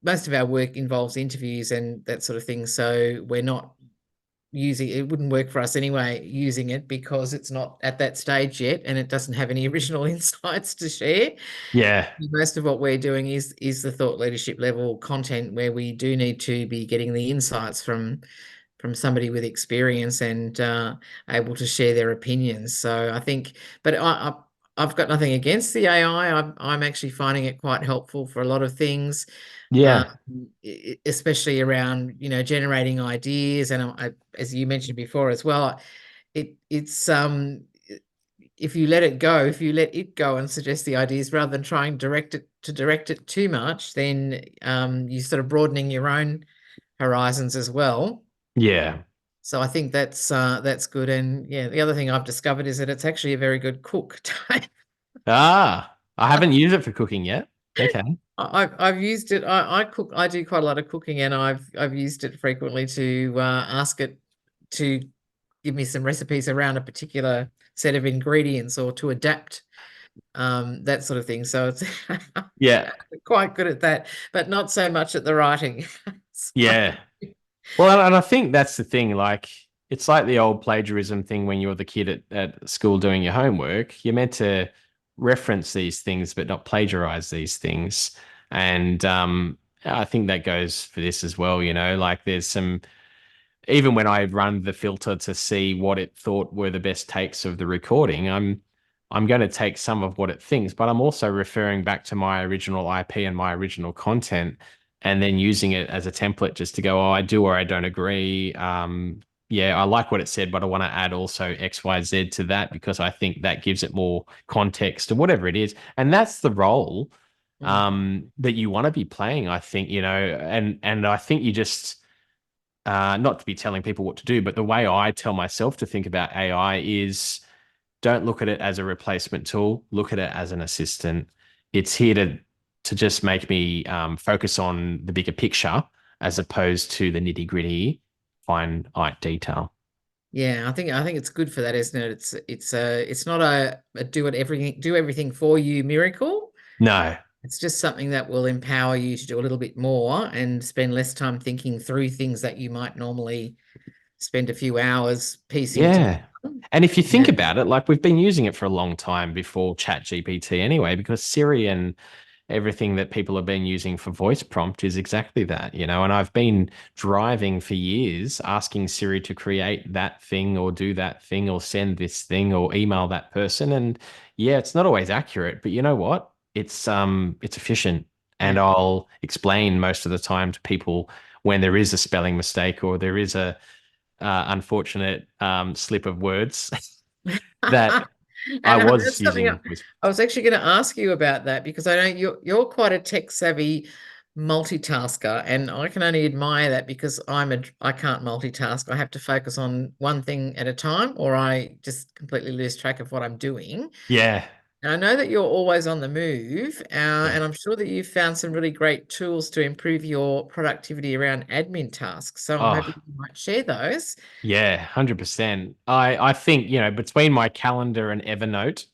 most of our work involves interviews and that sort of thing. So we're not using it, wouldn't work for us anyway, using it because it's not at that stage yet and it doesn't have any original insights to share. Yeah. Most of what we're doing is the thought leadership level content where we do need to be getting the insights from somebody with experience and able to share their opinions. So I think, but I've got nothing against the AI. I'm actually finding it quite helpful for a lot of things, um, Yeah. especially around generating ideas. And as you mentioned before as well, it's if you let it go, if you let it go and suggest the ideas rather than trying direct it too much, then you're sort of broadening your own horizons as well. Yeah. So I think that's good. And yeah, the other thing I've discovered is that it's actually a very good cook. I haven't used it for cooking yet. Okay. I've used it. I cook. I do quite a lot of cooking, and I've used it frequently to ask it to give me some recipes around a particular set of ingredients or to adapt that sort of thing. So it's Yeah. quite good at that, but not so much at the writing. So, Yeah. Well, and I think that's the thing. Like, it's like the old plagiarism thing when you're the kid at school doing your homework. You're meant to reference these things, but not plagiarize these things. And I think that goes for this as well. Like there's some, even when I run the filter to see what it thought were the best takes of the recording, I'm going to take some of what it thinks, but I'm also referring back to my original IP and my original content, and then using it as a template just to go, oh, I do or I don't agree. Yeah, I like what it said, but I want to add also X, Y, Z to that because I think that gives it more context or whatever it is. And that's the role mm, that you want to be playing, I think, and I think you just not to be telling people what to do, but the way I tell myself to think about AI is don't look at it as a replacement tool. Look at it as an assistant. It's here to just make me focus on the bigger picture as opposed to the nitty gritty, fine detail. yeah, I think it's good for that, isn't it? It's not a do everything for you miracle. No. It's just something that will empower you to do a little bit more and spend less time thinking through things that you might normally spend a few hours piecing Yeah. together. And if you think And about it, like we've been using it for a long time before ChatGPT anyway, because Siri and everything that people have been using for voice prompt is exactly that, and I've been driving for years asking Siri to create that thing or do that thing or send this thing or email that person. And yeah, it's not always accurate, but you know what? It's efficient. And yeah. I'll explain most of the time to people when there is a spelling mistake or there is a unfortunate slip of words that I And was that's something using voice. I was actually going to ask you about that because I know you're quite a tech savvy multitasker, and I can only admire that because I can't multitask. I have to focus on one thing at a time, or I just completely lose track of what I'm doing. Yeah. And I know that you're always on the move, Yeah. and I'm sure that you've found some really great tools to improve your productivity around admin tasks. So I'm Oh, hoping you might share those. yeah, 100%. I think, between my calendar and Evernote,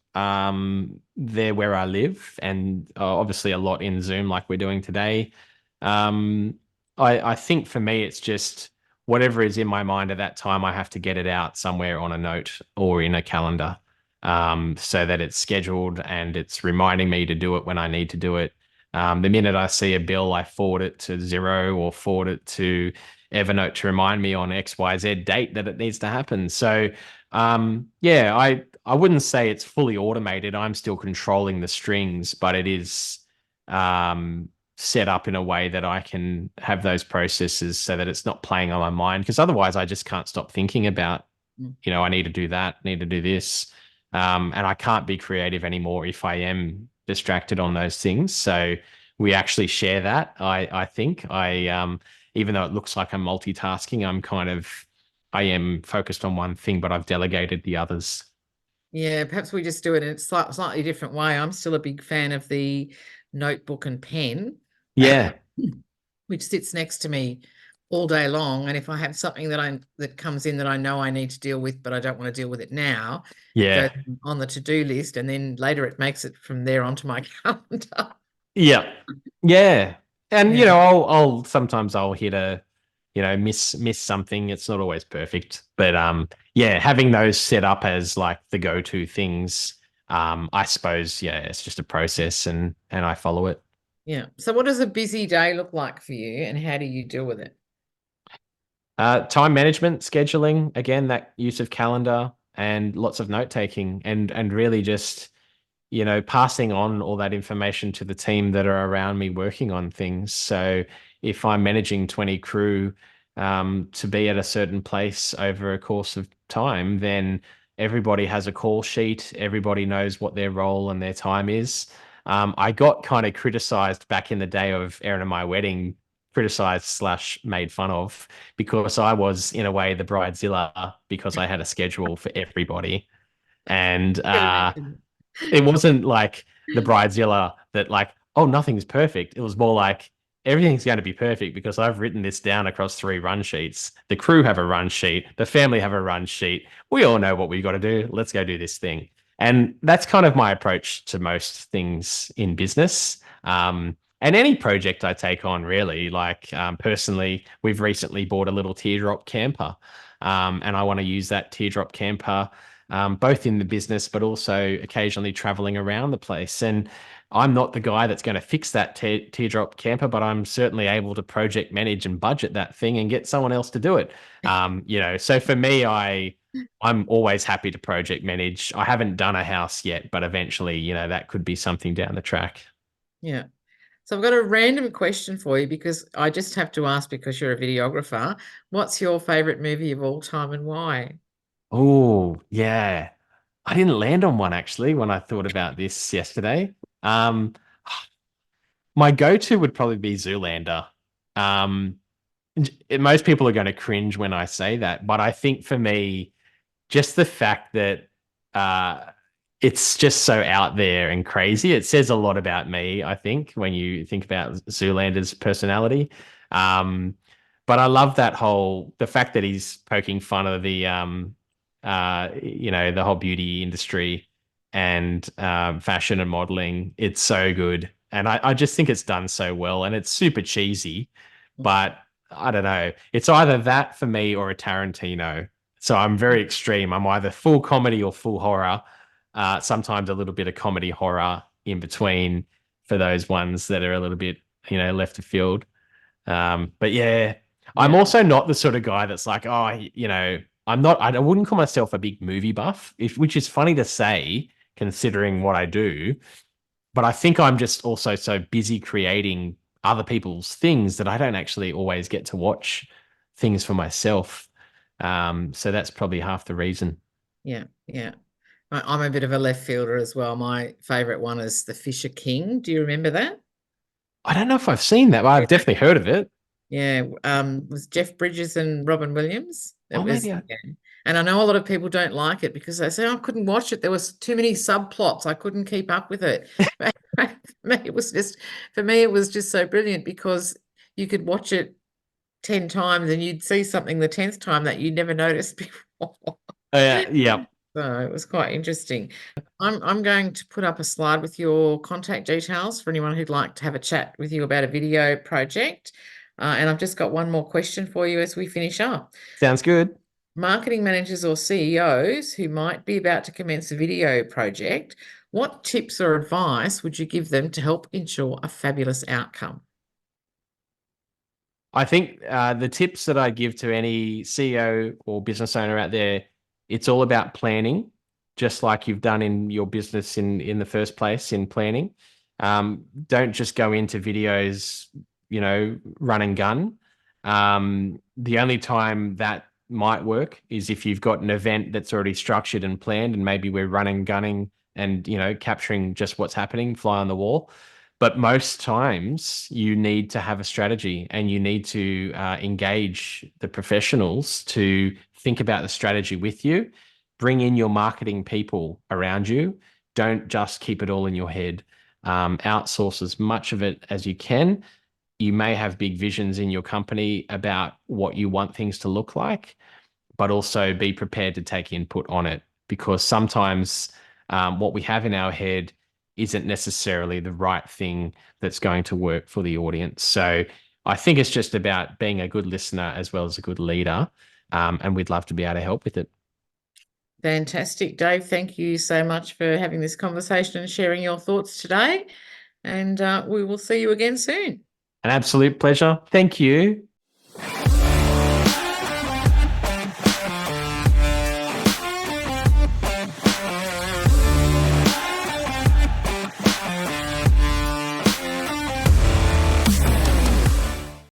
they're where I live, and obviously a lot in Zoom like we're doing today. Um, I think for me it's just whatever is in my mind at that time, I have to get it out somewhere on a note or in a calendar, so that it's scheduled and it's reminding me to do it when I need to do it. The minute I see a bill, I forward it to Zero or forward it to Evernote to remind me on XYZ date that it needs to happen. So, yeah, I wouldn't say it's fully automated. I'm still controlling the strings, but it is um, set up in a way that I can have those processes so that it's not playing on my mind. Because otherwise, I just can't stop thinking about, Mm. I need to do that, need to do this, and I can't be creative anymore if I am distracted on those things. So we actually share that. I think even though it looks like I'm multitasking, I am focused on one thing, but I've delegated the others. Yeah, perhaps we just do it in a slightly different way. I'm still a big fan of the notebook and pen, Yeah, which sits next to me all day long. And if I have something that comes in that I know I need to deal with, but I don't want to deal with it now, it goes yeah, on the to-do list, and then later it makes it from there onto my calendar. yeah, yeah. And Yeah, I'll sometimes I'll hit a, miss something. It's not always perfect, but yeah, having those set up as like the go-to things, I suppose, yeah, it's just a process and I follow it. yeah. So what does a busy day look like for you, and how do you deal with it? Time management, scheduling, again, that use of calendar and lots of note taking and really just, passing on all that information to the team that are around me working on things. So if I'm managing 20 crew, to be at a certain place over a course of time, then everybody has a call sheet. Everybody knows what their role and their time is. I got kind of criticized back in the day of Erin and my wedding, criticized slash made fun of because I was in a way the bridezilla because I had a schedule for everybody. And I can imagine. it wasn't like the bridezilla that like, oh, nothing's perfect. It was more like everything's going to be perfect because I've written this down across 3 run sheets. The crew have a run sheet, the family have a run sheet. We all know what we've got to do. Let's go do this thing. And that's kind of my approach to most things in business. And any project I take on, really, like personally, we've recently bought a little teardrop camper. And I want to use that teardrop camper both in the business, but also occasionally traveling around the place. And I'm not the guy that's going to fix that teardrop camper, but I'm certainly able to project manage and budget that thing and get someone else to do it. So for me, I'm always happy to project manage. I haven't done a house yet, but eventually, that could be something down the track. Yeah. So I've got a random question for you because I just have to ask because you're a videographer. What's your favorite movie of all time and why? Oh, yeah. I didn't land on one actually when I thought about this yesterday. Um, my go-to would probably be Zoolander. Um, Most people are going to cringe when I say that, but I think for me, just the fact that uh, it's just so out there and crazy, it says a lot about me, I think, when you think about Zoolander's personality. Um, but I love the fact that he's poking fun of the whole beauty industry and fashion and modeling. It's so good. And I just think it's done so well and it's super cheesy, but I don't know. It's either that for me or a Tarantino. So I'm very extreme. I'm either full comedy or full horror. Sometimes a little bit of comedy horror in between for those ones that are a little bit, left of field. But yeah, I'm Yeah. also not the sort of guy that's like, oh, I'm not, I wouldn't call myself a big movie buff, which is funny to say considering what I do. But I think I'm just also so busy creating other people's things that I don't actually always get to watch things for myself. So that's probably half the reason. Yeah. Yeah. I'm a bit of a left fielder as well. My favorite one is The Fisher King. Do you remember that? I don't know if I've seen that, but I've definitely heard of it. Yeah, was Jeff Bridges and Robin Williams. It Oh, maybe was, yeah. And I know a lot of people don't like it because they say, "Oh, I couldn't watch it. There was too many subplots. I couldn't keep up with it." For me, it was just so brilliant because you could watch it 10 times and you'd see something the 10th time that you never noticed before. Yeah. So it was quite interesting. I'm going to put up a slide with your contact details for anyone who'd like to have a chat with you about a video project. And I've just got one more question for you as we finish up. Sounds good. Marketing managers or CEOs who might be about to commence a video project, what tips or advice would you give them to help ensure a fabulous outcome? I think the tips that I give to any CEO or business owner out there, it's all about planning, just like you've done in your business in the first place in planning. Don't just go into videos, run and gun. The only time that might work is if you've got an event that's already structured and planned, and maybe we're running, gunning, and capturing just what's happening, fly on the wall. But most times you need to have a strategy and you need to engage the professionals to think about the strategy with you. Bring in your marketing people around you. Don't just keep it all in your head. Outsource as much of it as you can. You may have big visions in your company about what you want things to look like, but also be prepared to take input on it because sometimes what we have in our head isn't necessarily the right thing that's going to work for the audience. So I think it's just about being a good listener as well as a good leader. And we'd love to be able to help with it. Fantastic, Dave. Thank you so much for having this conversation and sharing your thoughts today. And we will see you again soon. An absolute pleasure. Thank you.